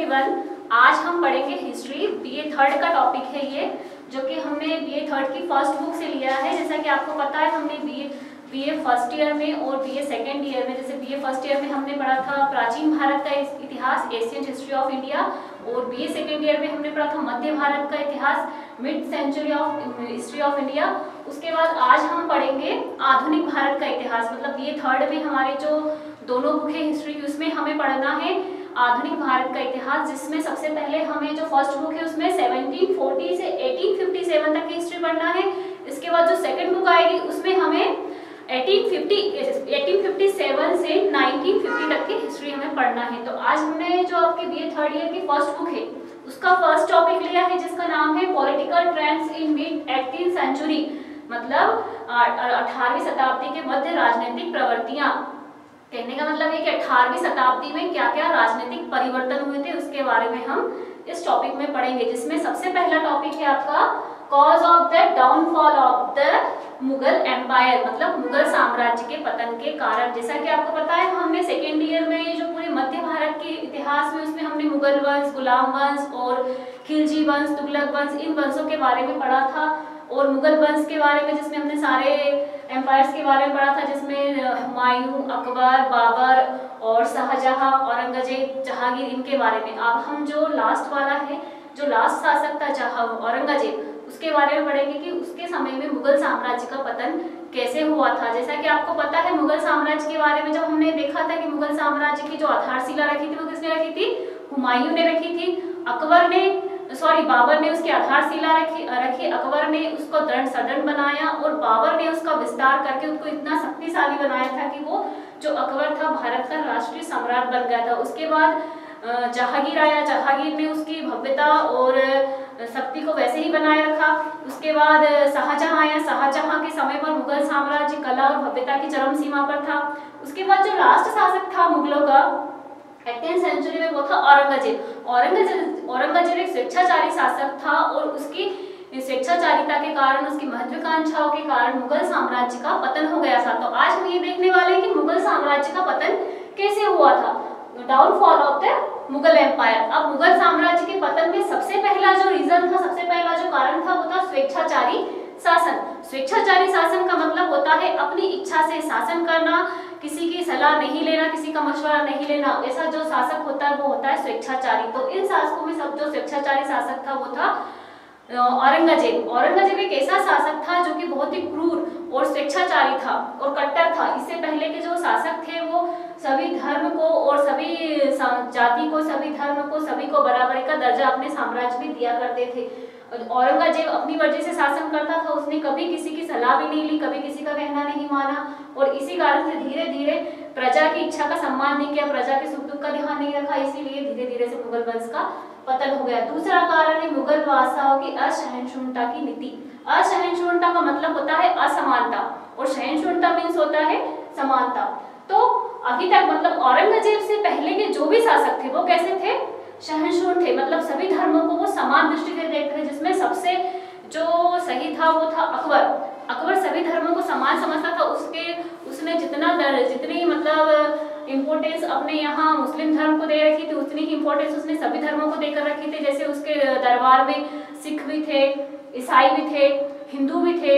Everyone, आज हम पढ़ेंगे हिस्ट्री। बीए थर्ड का टॉपिक है ये, जो कि हमने बीए थर्ड की फर्स्ट बुक से लिया है। जैसा कि आपको पता है, हमने बीए फर्स्ट ईयर में और बीए सेकेंड ईयर में, जैसे बीए फर्स्ट ईयर में हमने पढ़ा था प्राचीन भारत का इतिहास, एशियंट हिस्ट्री ऑफ इंडिया, और बीए सेकेंड ईयर में हमने पढ़ा था मध्य भारत का इतिहास, mid century of history of India. उसके बाद आज हम पढ़ेंगे आधुनिक भारत का इतिहास। मतलब बीए थर्ड में हमारे जो दोनों बुक है हिस्ट्री की, उसमें हमें पढ़ना है आधुनिक भारत का इतिहास, जिसमें सबसे पहले हमें जो फर्स्ट बुक है उसमें 1740 से 1857 तक की हिस्ट्री पढ़ना है। इसके बाद जो सेकंड बुक आएगी उसमें हमें 1857 से 1950 तक की हिस्ट्री हमें पढ़ना है। तो आज हमने जो आपके बीए थर्ड ईयर की फर्स्ट बुक है उसका फर्स्ट टॉपिक लिया है, जिसका नाम है political trends in mid 18th century, मतलब 18वीं शताब्दी के मध्य राजनीतिक प्रवृत्तियां। कहने का मतलब है कि 18वीं शताब्दी में क्या क्या राजनीतिक परिवर्तन हुए थे, उसके बारे में हम इस टॉपिक में पढ़ेंगे। जिसमें सबसे पहला टॉपिक है आपका cause of the downfall of the Mughal empire, मतलब मुगल साम्राज्य के पतन के कारण। जैसा कि आपको पता है, हमने सेकेंड ईयर में जो पूरे मध्य भारत के इतिहास में, उसमें हमने मुगल वंश, गुलाम वंश और खिलजी वंश, तुगलक वंश, इन वंशों के बारे में पढ़ा था। और मुगल वंश के बारे में, जिसमें हमने सारे एम्पायर्स के बारे में पढ़ा था, जिसमें हुमायूं, अकबर, बाबर और शाहजहां, औरंगजेब, जहांगीर, इनके बारे में। अब हम जो लास्ट वाला है, जो लास्ट शासक था औरंगजेब, उसके बारे में पढ़ेंगे कि उसके समय में मुगल साम्राज्य का पतन कैसे हुआ था। जैसा कि आपको पता है, मुगल साम्राज्य के बारे में जब हमने देखा था कि मुगल साम्राज्य की जो आधारशिला रखी थी वो किसने रखी थी? हुमायूं ने रखी थी। बाबर ने उसकी आधारशिला रखी, अकबर ने उसको दृढ़ सदृढ़ बनाया और बाबर ने उसका विस्तार करके उसको इतना शक्तिशाली बनाया था कि वो जो अकबर था भारत का राष्ट्रीय सम्राट बन गया था। उसके बाद जहांगीर आया, जहांगीर ने उसकी भव्यता और शक्ति को वैसे ही बनाए रखा। उसके बाद शाहजहां आया, शाहजहां के समय पर मुगल साम्राज्य कला और भव्यता की चरम सीमा पर था। उसके बाद जो लास्ट शासक था मुगलों का 18th सेंचुरी में, वो था औरंगजेब एक स्वेच्छाचारी शासक था और उसकी स्वेच्छाचारिता के कारण, उसकी महत्वाकांक्षाओं के कारण मुगल साम्राज्य का पतन हो गया था। तो आज हम ये देखने वाले हैं कि मुगल साम्राज्य का पतन कैसे हुआ था, downfall of the Mughal empire. अब मुगल साम्राज्य के पतन में सबसे पहला जो रीजन था, सबसे पहला जो कारण था, वो था स्वेच्छाचारी शासन। स्वेच्छाचारी शासन का मतलब होता है अपनी इच्छा से शासन करना, किसी की सलाह नहीं लेना, किसी का मशवरा नहीं लेना। ऐसा जो शासक होता है वो होता है स्वेच्छाचारी। तो इन शासकों में सब जो स्वेच्छाचारी शासक था वो था औरंगजेब। औरंगजेब एक ऐसा शासक था जो कि बहुत ही क्रूर और स्वेच्छाचारी था और कट्टर था। इससे पहले के जो शासक थे वो सभी धर्म को और सभी जाति को, सभी धर्म को, सभी को बराबरी का दर्जा अपने साम्राज्य में दिया करते थे। औरंगजेब अपनी मर्जी से शासन करता था, उसने कभी किसी की सलाह भी नहीं ली, कभी किसी का कहना नहीं माना और इसी कारण से धीरे धीरे प्रजा की इच्छा का सम्मान नहीं किया, प्रजा के सुख दुख का ध्यान नहीं रखा, इसीलिए धीरे धीरे से मुगल वंश का पतन हो गया। दूसरा कारण है मुगल बादशाहों की असहिष्णुता की नीति। असहिष्णुता का मतलब होता है असमानता और सहिष्णुता मीन्स होता है समानता। तो अभी तक मतलब औरंगजेब से पहले के जो भी शासक थे वो कैसे थे? सहिष्णु थे, मतलब सभी धर्मों को वो समान दृष्टि से देखते थे। जिसमें सबसे जो सही था वो था अकबर। अकबर सभी धर्मों को समान समझता था। उसने जितनी मतलब इम्पोर्टेंस अपने यहाँ मुस्लिम धर्म को दे रखी थी, उतनी ही इम्पोर्टेंस उसने सभी धर्मों को देकर रखी थी। जैसे उसके दरबार में सिख भी थे, ईसाई भी थे, हिंदू भी थे।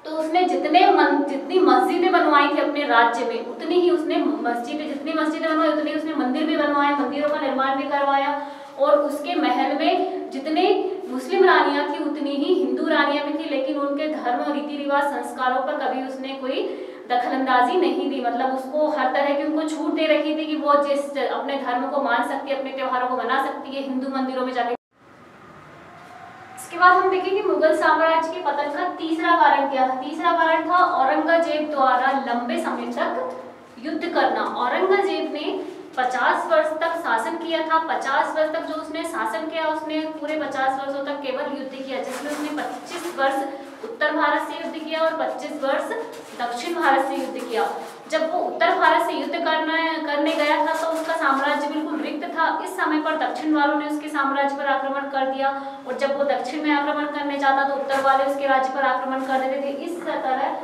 तो उसने जितनी मस्जिदें बनवाई थी अपने राज्य में, उतनी ही उसने जितनी मस्जिदें बनवाई उतनी उसने मंदिर भी बनवाए, मंदिरों का निर्माण भी करवाया। और उसके महल में जितने मुस्लिम रानियां थी उतनी ही हिंदू रानियां भी थी, लेकिन उनके धर्म और रीति रिवाज संस्कारों पर कभी उसने कोई दखलंदाजी नहीं दी। मतलब उसको हर तरह की उनको छूट दे रखी थी कि वो जिस अपने धर्म को मान सकती है, अपने त्योहारों को मना सकती है, हिंदू मंदिरों में जाके। इसके बाद हम देखेंगे मुगल साम्राज्य के पतन का तीसरा कारण क्या था। तीसरा कारण था औरंगजेब द्वारा लंबे समय तक युद्ध करना। औरंगजेब ने 50 वर्ष तक शासन किया था। 50 वर्ष तक जो उसने शासन किया, उसने पूरे 50 वर्षों तक केवल युद्ध किया, जिसमें उसने 25 वर्ष उत्तर भारत से युद्ध किया और 25 वर्ष दक्षिण भारत से युद्ध किया। जब वो उत्तर भारत से युद्ध करने गया था तो उसका साम्राज्य बिल्कुल रिक्त था। इस समय पर दक्षिण वालों ने उसके साम्राज्य पर आक्रमण कर दिया और जब वो दक्षिण में आक्रमण करने जाता तो उत्तर वाले उसके राज्य पर आक्रमण कर देते थे। इस तरह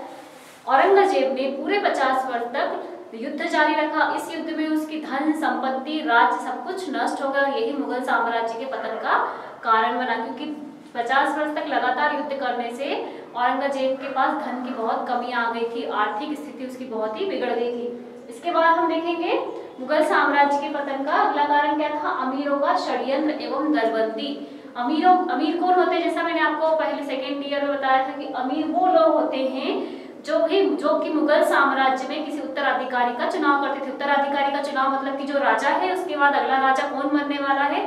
औरंगजेब ने पूरे 50 वर्ष तक युद्ध जारी रखा। इस युद्ध में उसकी धन संपत्ति राज्य सब कुछ नष्ट हो गया और यही मुगल साम्राज्य के पतन का कारण बना, क्योंकि 50 वर्ष तक लगातार युद्ध करने से औरंगजेब के पास धन की बहुत कमी आ गई थी, आर्थिक स्थिति उसकी बहुत ही बिगड़ गई थी। इसके बाद हम देखेंगे मुगल साम्राज्य के पतन का अगला कारण क्या था, अमीरों का षड्यंत्र एवं दलबंदी। अमीर कौन होते हैं, जैसा मैंने आपको पहले सेकेंड ईयर में बताया था कि अमीर वो लोग होते हैं जो कि मुगल साम्राज्य में किसी उत्तराधिकारी का चुनाव करते थे। उत्तराधिकारी का चुनाव मतलब कि जो राजा है उसके बाद अगला राजा कौन बनने वाला है,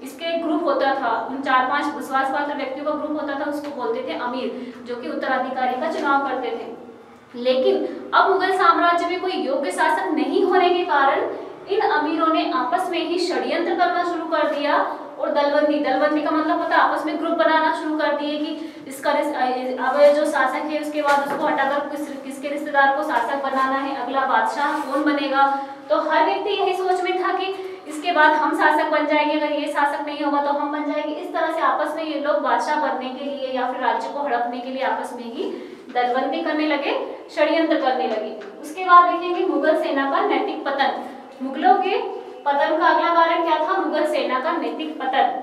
इसके ग्रुप होता था, उन 4-5 विश्वास पात्र व्यक्तियों का ग्रुप होता था, उसको बोलते थे अमीर, जो कि उत्तराधिकारी का चुनाव करते थे। लेकिन अब मुगल साम्राज्य में कोई योग्य शासक नहीं होने के कारण इन अमीरों ने आपस में ही षड्यंत्र करना शुरू कर दिया और दलबंदी का मतलब होता है आपस में ग्रुप बनाना शुरू कर दिए कि इसका अब जो शासक है उसके बाद उसको हटाकर किसके रिश्तेदार को शासक बनाना है, अगला बादशाह कौन बनेगा। तो हर व्यक्ति यही सोच में था कि इसके बाद हम शासक बन जाएंगे, अगर ये शासक नहीं होगा तो हम बन जाएंगे। इस तरह से आपस में ये लोग बादशाह बनने के लिए या फिर राज्य को हड़पने के लिए आपस में ही दलबंदी करने लगे, षड्यंत्र करने लगे। उसके बाद देखेंगे मुगल सेना का नैतिक पतन। मुगलों के पतन का अगला कारण क्या था, मुगल सेना का नैतिक पतन।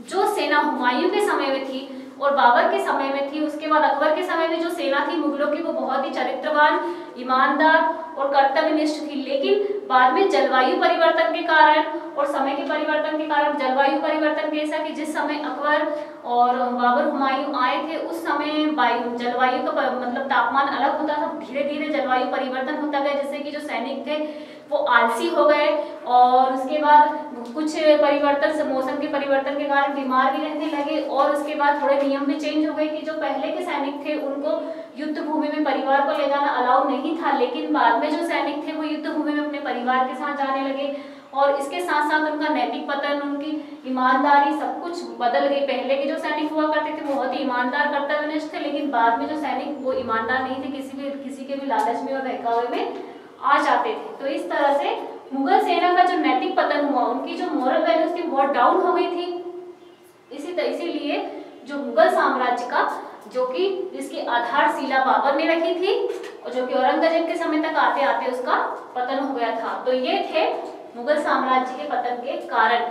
जो सेना हुमायूं के समय में थी और बाबर के समय में थी, उसके बाद अकबर के समय में जो सेना थी मुगलों की वो बहुत ही चरित्रवान, ईमानदार और कर्तव्यनिष्ठ थी। लेकिन बाद में जलवायु परिवर्तन के कारण और समय के परिवर्तन के कारण, जलवायु परिवर्तन कैसा कि जिस समय अकबर और बाबर हुमायूं आए थे उस समय जलवायु का मतलब तापमान अलग होता था, धीरे धीरे जलवायु परिवर्तन होता गया, जिससे कि जो सैनिक थे वो आलसी हो गए और उसके बाद कुछ परिवर्तन, मौसम के परिवर्तन के कारण बीमार भी रहने लगे और उसके बाद थोड़े नियम भी चेंज हो गए कि जो पहले के सैनिक थे उनको युद्ध भूमि में परिवार को ले जाना अलाउ नहीं था, लेकिन बाद में जो सैनिक थे वो युद्ध भूमि में अपने परिवार के साथ जाने लगे और इसके साथ साथ उनका नैतिक पतन, उनकी ईमानदारी सब कुछ बदल गई। पहले के जो सैनिक हुआ करते थे बहुत ही ईमानदार, कर्तव्यनिष्ठ थे, लेकिन बाद में जो सैनिक वो ईमानदार नहीं थे, किसी के भी लालच में और बहकावे में आ जाते थे। तो इस तरह से मुगल सेना का जो नैतिक पतन हुआ, उनकी जो मोरल वैल्यूज थी बहुत डाउन हो गई थी। इसीलिए जो मुगल साम्राज्य का जो कि इसकी आधारशिला बाबर ने रखी थी और जो कि औरंगजेब के समय तक आते आते उसका पतन हो गया था। तो ये थे मुगल साम्राज्य के पतन के कारण।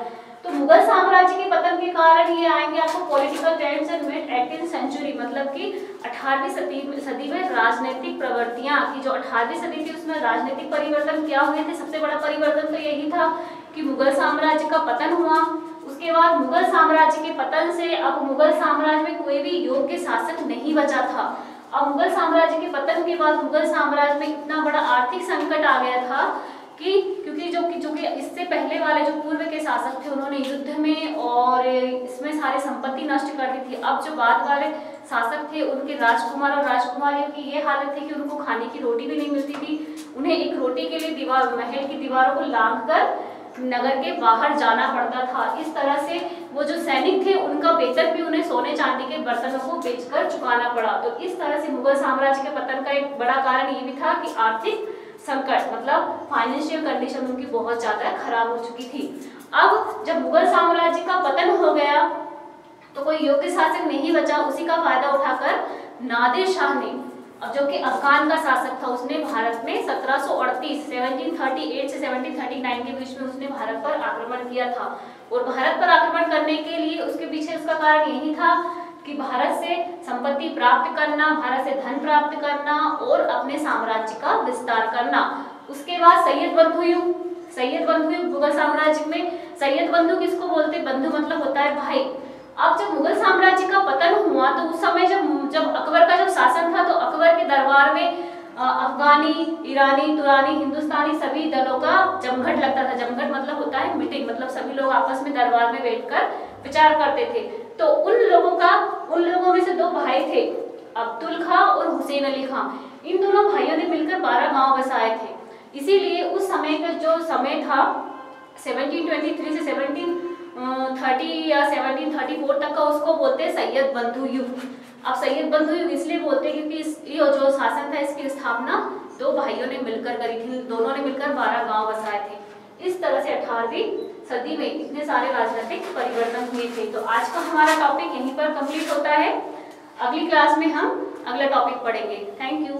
तो मुगल साम्राज्य के पतन के कारण ये आएंगे आपको political trends in mid 18th century, मतलब कि 18वीं सदी में राजनीतिक प्रवृत्तियां की, जो 18वीं सदी थी उसमें राजनीतिक परिवर्तन क्या हुए थे। सबसे बड़ा परिवर्तन तो यही था कि मुगल साम्राज्य का पतन हुआ। उसके बाद मुगल साम्राज्य के पतन से अब मुगल साम्राज्य में कोई भी योग्य शासक नहीं बचा था। अब मुगल साम्राज्य के पतन के बाद मुगल साम्राज्य में इतना बड़ा आर्थिक संकट आ गया था कि क्योंकि जो कि इससे पहले वाले जो पूर्व के शासक थे उन्होंने युद्ध में और इसमें सारी संपत्ति नष्ट कर दी थी। अब जो बाद वाले शासक थे उनके राजकुमार और राजकुमारियों की ये हालत थी कि उनको खाने की रोटी भी नहीं मिलती थी। उन्हें एक रोटी के लिए महल की दीवारों को लांघकर नगर के बाहर जाना पड़ता था। इस तरह से वो जो सैनिक थे उनका वेतन भी उन्हें सोने चांदी के बर्तनों को बेचकर चुकाना पड़ा। तो इस तरह से मुगल साम्राज्य के पतन का एक बड़ा कारण ये भी था कि आर्थिक संकट, मतलब फाइनेंशियल कंडीशन उनकी बहुत ज्यादा खराब हो चुकी थी। अब जब मुगल साम्राज्य का पतन हो गया तो कोई योग्य शासक नहीं बचा। उसी का फायदा उठाकर नादिर शाह ने, अब जो कि अफगान का शासक था, उसने भारत में 1738 से 1739 के बीच में उसने भारत पर आक्रमण किया था। और भारत पर आक्रमण करने के लिए उसके पीछे उसका कारण यही था कि भारत से संपत्ति प्राप्त करना, भारत से धन प्राप्त करना और अपने साम्राज्य का विस्तार करना। उसके बाद सैयद बंधु युग मुगल साम्राज्य में। सैयद बंधु किसको बोलते, बंधु मतलब होता है भाई। अब जब मुगल साम्राज्य का पतन हुआ तो उस समय जब अकबर का जब शासन था तो अकबर के दरबार में अफगानी, ईरानी, तुरानी, हिंदुस्तानी सभी दलों का जमघट लगता था। जमघट मतलब होता है मीटिंग, मतलब सभी लोग आपस में दरबार में बैठकर विचार करते थे। तो उन लोगों में से दो भाई थे, अब्दुल खां और हुसैन अली खां। इन दोनों भाइयों ने मिलकर 12 गांव बसाए थे। इसीलिए उस समय का जो समय था 1723 से 1730 या 1734 तक का, उसको बोलते हैं सैयद बंधु युग। अब सैयद बंधु युग इसलिए बोलते हैं क्योंकि ये जो शासन था इसकी स्थापना दो भाइयों ने मिलकर करी थी। दोनों ने मिलकर 12 गांव बसाए थे। इस तरह से 18वीं सदी में इतने सारे राजनीतिक परिवर्तन हुए थे। तो आज का हमारा टॉपिक यहीं पर कंप्लीट होता है। अगली क्लास में हम अगला टॉपिक पढ़ेंगे। Thank you.